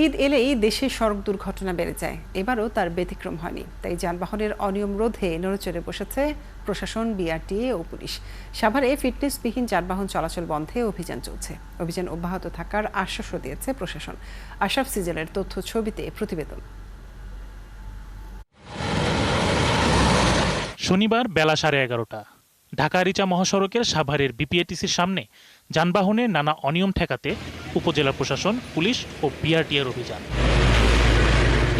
ঈদ এলেই দেশে সড়ক দুর্ঘটনা বেড়ে যায়, এবারও তার ব্যতিক্রম হয়নি। তাই যানবাহনের অনিয়ম রোধে নড়েচড়ে বসেছে প্রশাসন, বিআরটিএ ও পুলিশ। সাভারে ফিটনেসবিহীন যানবাহন চলাচল বন্ধে অভিযান চলছে। অভিযান অব্যাহত থাকার আশ্বাসও দিয়েছে প্রশাসন। আশরাফ সিজলের তথ্য ছবিতে প্রতিবেদন। শনিবার বেলা 11:30টা ঢাকা রিচা মহাসড়কের সাভারের বিপিএটিসির সামনে যানবাহনের নানা অনিয়ম ঠেকাতে উপজেলা প্রশাসন, পুলিশ ও বিআরটিএর অভিযান।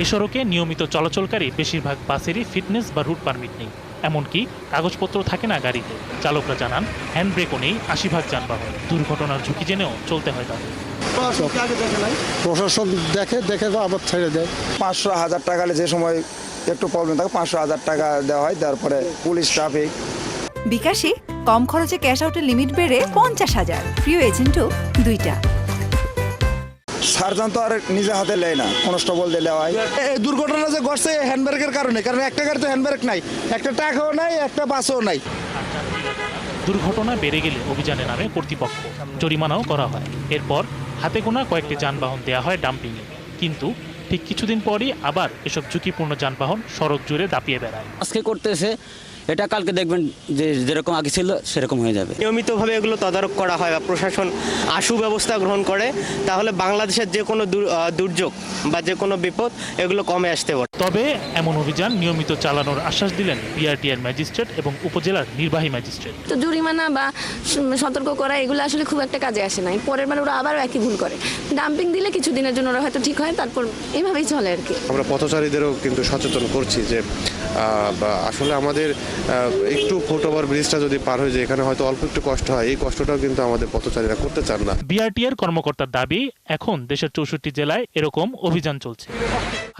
এ সড়কে নিয়মিত চলাচলকারী বেশিরভাগ বাসেরই ফিটনেস বা রুট পারমিট নেই, এমনকি কাগজপত্র থাকে না গাড়িতে। চালকরা জানান, হ্যান্ডব্রেকও নেই 80% যানবাহন। দুর্ঘটনার ঝুঁকি জেনেও চলতে হয় তাদের। প্রশাসন দেখে আবার ছেড়ে দেয়। 500-1000 টাকা যে সময় একটু প্রবলেম থাকে 500-1000 টাকা দেওয়া হয়, তারপরে পুলিশ ট্রাফিক। বিকাশে কম খরচে ক্যাশ আউটের লিমিট বেড়ে 50,000, প্রিয় এজেন্টও 2টা। সার্জন তো আর নিজে হাতে নেয় না, কনস্টেবল দিয়ে দেওয়া হয়। এই দুর্ঘটনা যে ঘটছে হ্যান্ডব্রেকের কারণে, কারণ একটা গাড়িতে হ্যান্ডব্রেক নাই, একটা টাকাও নাই, একটা বাসও নাই। দুর্ঘটনা বেড়ে গেলে অভিযানে নামে কর্তৃপক্ষ, জরিমানাও করা হয়। এরপর হাতে গোনা কয়েকটি যানবাহন দেওয়া হয় ডাম্পিংয়ে। কিন্তু ঠিক কিছুদিন পরই আবার এসব ঝুঁকিপূর্ণ যানবাহন সড়ক জুড়ে দাপিয়ে বেড়ায়। আজকে করতেছে এটা, কালকে দেখবেন যে যেরকম আগে ছিল সেরকম হয়ে যাবে। নিয়মিতভাবে এগুলো তদারক করা হয় বা প্রশাসন আশু ব্যবস্থা গ্রহণ করে, তাহলে বাংলাদেশের যে কোনো দুর্যোগ বা যে কোনো বিপদ এগুলো কমে আসতে পারে। তবে এমন অভিযান নিয়মিত চালানোর আশ্বাস দিলেন বিআরটিএর ম্যাজিস্ট্রেট এবং উপজেলার নির্বাহী ম্যাজিস্ট্রেট। তো জরিমানা বা সতর্ক করা এগুলো আসলে খুব একটা কাজে আসে না। পরের বার ওরা আবারও একই ভুল করে। ডাম্পিং দিলে কিছুদিনের জন্য ওরা হয়তো ঠিক হয়, তারপর এভাবেই চলে আর কি। আমরা পথচারীদেরও কিন্তু সচেতন করছি যে আসলে আমাদের একটু ফুটওভার ব্রিজটা যদি পার হয়ে যায়, এখানে হয়তো অল্প একটু কষ্ট হয়, এই কষ্টটাও কিন্তু আমাদের পথচারীরা করতে চান না। বিআরটিএর কর্মকর্তার দাবি, এখন দেশের 64 জেলায় এরকম অভিযান চলছে।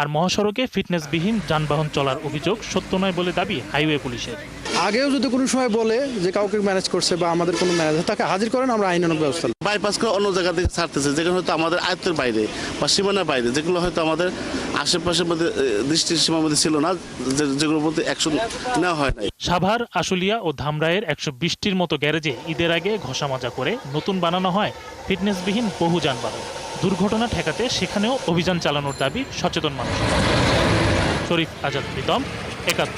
আর মহাসড়কে ফিটনেসবিহীন যানবাহন চলার অভিযোগ সত্য নয় বলে দাবি হাইওয়ে পুলিশের। আগেও যদি কোনো সময় বলে যে কাউকে ম্যানেজ করছে বা আমাদের কোনো ম্যানেজার তাকে হাজির করেন, আমরা আইনানুগ ব্যবস্থা। বাইপাস করে অন্য জায়গা থেকে ছাড়তেছে, যেখানে হয়তো আমাদের আয়ত্তের বাইরে বা সীমানার বাইরে, যেগুলো হয়তো আমাদের আশেপাশের মধ্যে দৃষ্টির সীমার মধ্যে ছিল না, যেগুলোর মধ্যে অ্যাকশন নেওয়া হয় নাই। সাভার, আশুলিয়া ও ধামরাইয়ের 120টির মতো গ্যারেজে ঈদের আগে ঘষা মাজা করে নতুন বানানো হয় ফিটনেসবিহীন বহু যানবাহন। দুর্ঘটনা ঠেকাতে সেখানেও অভিযান চালানোর দাবি সচেতন মানুষ। শরীফ আজাদ প্রীতম, 71।